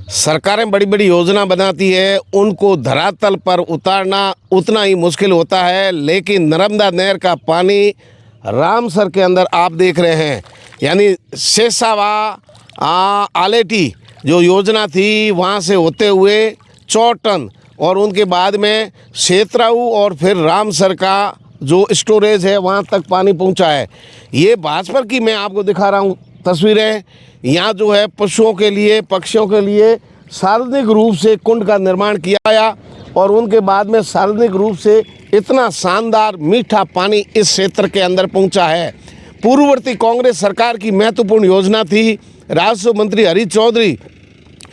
सरकारें बड़ी बड़ी योजना बनाती है, उनको धरातल पर उतारना उतना ही मुश्किल होता है। लेकिन नर्मदा नहर का पानी रामसर के अंदर आप देख रहे हैं, यानी शेषावा आलेटी जो योजना थी वहाँ से होते हुए चौटन और उनके बाद में सेतराऊ और फिर रामसर का जो स्टोरेज है वहाँ तक पानी पहुँचा है। ये भाजपा की मैं आपको दिखा रहा हूँ तस्वीरें। यहाँ जो है पशुओं के लिए, पक्षियों के लिए सार्वजनिक रूप से कुंड का निर्माण किया गया और उनके बाद में सार्वजनिक रूप से इतना शानदार मीठा पानी इस क्षेत्र के अंदर पहुंचा है। पूर्ववर्ती कांग्रेस सरकार की महत्वपूर्ण योजना थी। राजस्व मंत्री हरीश चौधरी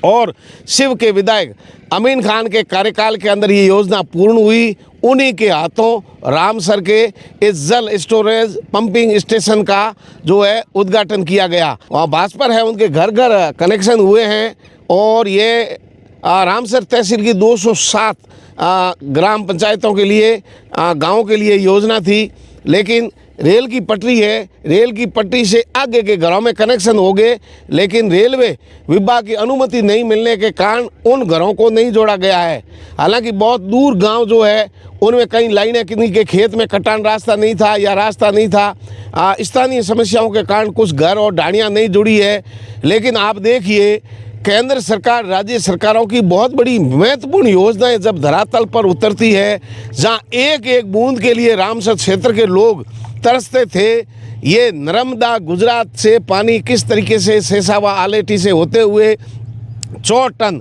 और शिव के विधायक अमीन खान के कार्यकाल के अंदर ये योजना पूर्ण हुई। उन्हीं के हाथों रामसर के इस जल स्टोरेज पंपिंग स्टेशन का जो है उद्घाटन किया गया। वहाँ भाजपा है, उनके घर घर कनेक्शन हुए हैं और ये रामसर तहसील की 207 ग्राम पंचायतों के लिए, गाँव के लिए योजना थी। लेकिन रेल की पटरी है, रेल की पटरी से आगे के घरों में कनेक्शन हो गए, लेकिन रेलवे विभाग की अनुमति नहीं मिलने के कारण उन घरों को नहीं जोड़ा गया है। हालांकि बहुत दूर गांव जो है उनमें कई लाइनें, किन्हीं के खेत में कटान रास्ता नहीं था या रास्ता नहीं था। स्थानीय समस्याओं के कारण कुछ घर और ढाणियाँ नहीं जुड़ी है। लेकिन आप देखिए, केंद्र सरकार, राज्य सरकारों की बहुत बड़ी महत्वपूर्ण योजनाएं जब धरातल पर उतरती है, जहां एक एक बूंद के लिए रामसर क्षेत्र के लोग तरसते थे। ये नर्मदा गुजरात से पानी किस तरीके से शेषावा आलेटी से होते हुए चौटन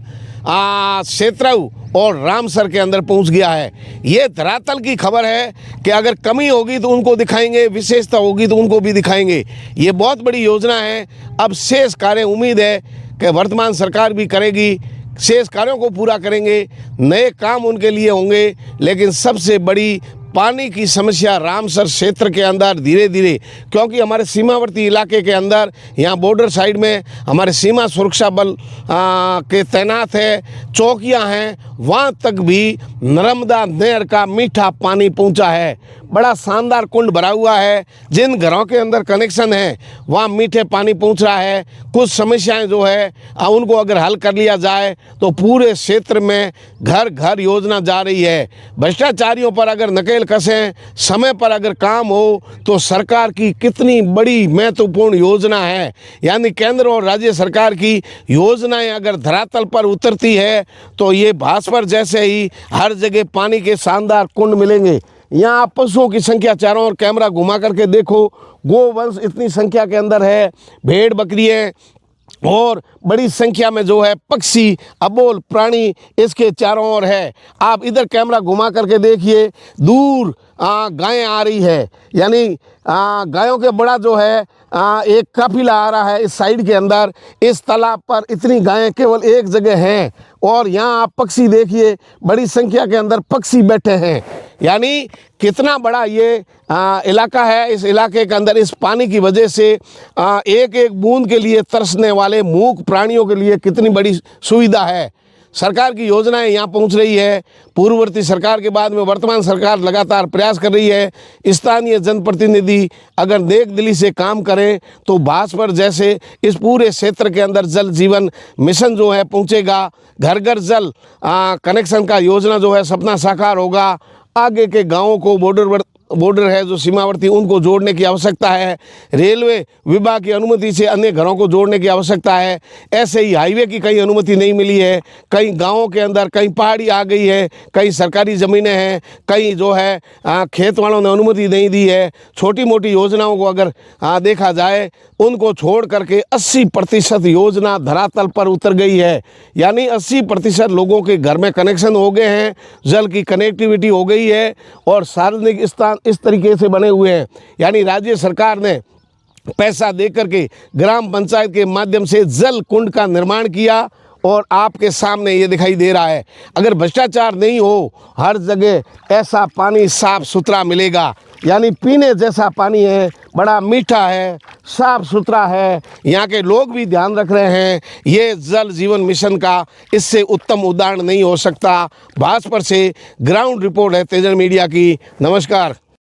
सेतराऊ और रामसर के अंदर पहुंच गया है। ये धरातल की खबर है कि अगर कमी होगी तो उनको दिखाएंगे, विशेषता होगी तो उनको भी दिखाएंगे। ये बहुत बड़ी योजना है। अब शेष कार्य उम्मीद है कि वर्तमान सरकार भी करेगी, शेष कार्यों को पूरा करेंगे, नए काम उनके लिए होंगे। लेकिन सबसे बड़ी पानी की समस्या रामसर क्षेत्र के अंदर धीरे धीरे, क्योंकि हमारे सीमावर्ती इलाके के अंदर, यहाँ बॉर्डर साइड में हमारे सीमा सुरक्षा बल के तैनात है, चौकियाँ हैं, वहाँ तक भी नर्मदा नहर का मीठा पानी पहुँचा है। बड़ा शानदार कुंड भरा हुआ है। जिन घरों के अंदर कनेक्शन है वहाँ मीठे पानी पहुँच रहा है। कुछ समस्याएं जो है उनको अगर हल कर लिया जाए तो पूरे क्षेत्र में घर घर योजना जा रही है। भ्रष्टाचारियों पर अगर नकेल कसें, समय पर अगर काम हो तो सरकार की कितनी बड़ी महत्वपूर्ण योजना है। यानी केंद्र और राज्य सरकार की योजनाएं अगर धरातल पर उतरती है तो ये भाजपा जैसे ही हर जगह पानी के शानदार कुंड मिलेंगे। यहाँ पशुओं की संख्या, चारों ओर कैमरा घुमा करके देखो, गोवंश इतनी संख्या के अंदर है, भेड़ बकरियाँ और बड़ी संख्या में जो है पक्षी, अबोल प्राणी इसके चारों ओर है। आप इधर कैमरा घुमा करके देखिए, दूर गायें आ रही है, यानी गायों के बड़ा जो है एक काफिला आ रहा है इस साइड के अंदर। इस तालाब पर इतनी गायें केवल एक जगह हैं और यहाँ आप पक्षी देखिए, बड़ी संख्या के अंदर पक्षी बैठे हैं। यानी कितना बड़ा ये इलाका है। इस इलाके के अंदर इस पानी की वजह से एक एक बूंद के लिए तरसने वाले मूक प्राणियों के लिए कितनी बड़ी सुविधा है। सरकार की योजनाएं यहाँ पहुँच रही है। पूर्ववर्ती सरकार के बाद में वर्तमान सरकार लगातार प्रयास कर रही है। स्थानीय जनप्रतिनिधि अगर नेक दिली से काम करें तो भाजपा जैसे इस पूरे क्षेत्र के अंदर जल जीवन मिशन जो है पहुँचेगा। घर घर जल कनेक्शन का योजना जो है सपना साकार होगा। आगे के गाँवों को बॉर्डर है जो सीमावर्ती, उनको जोड़ने की आवश्यकता है। रेलवे विभाग की अनुमति से अन्य घरों को जोड़ने की आवश्यकता है। ऐसे ही हाईवे की कहीं अनुमति नहीं मिली है, कई गांवों के अंदर कहीं पहाड़ी आ गई है, कई सरकारी ज़मीनें हैं, कहीं जो है खेत वालों ने अनुमति नहीं दी है। छोटी मोटी योजनाओं को अगर देखा जाए, उनको छोड़ करके 80% योजना धरातल पर उतर गई है। यानी 80% लोगों के घर में कनेक्शन हो गए हैं, जल की कनेक्टिविटी हो गई है और सार्वजनिक स्थान इस तरीके से बने हुए हैं। यानी राज्य सरकार ने पैसा देकर के ग्राम पंचायत के माध्यम से जल कुंड का निर्माण किया और आपके सामने ये दिखाई दे रहा है। अगर भ्रष्टाचार नहीं हो, हर जगह ऐसा पानी साफ सुथरा मिलेगा। यानी पीने जैसा पानी है, बड़ा मीठा है, साफ सुथरा है। यहाँ के लोग भी ध्यान रख रहे हैं। ये जल जीवन मिशन का इससे उत्तम उदाहरण नहीं हो सकता। भाजपा से ग्राउंड रिपोर्ट है तेजन मीडिया की। नमस्कार।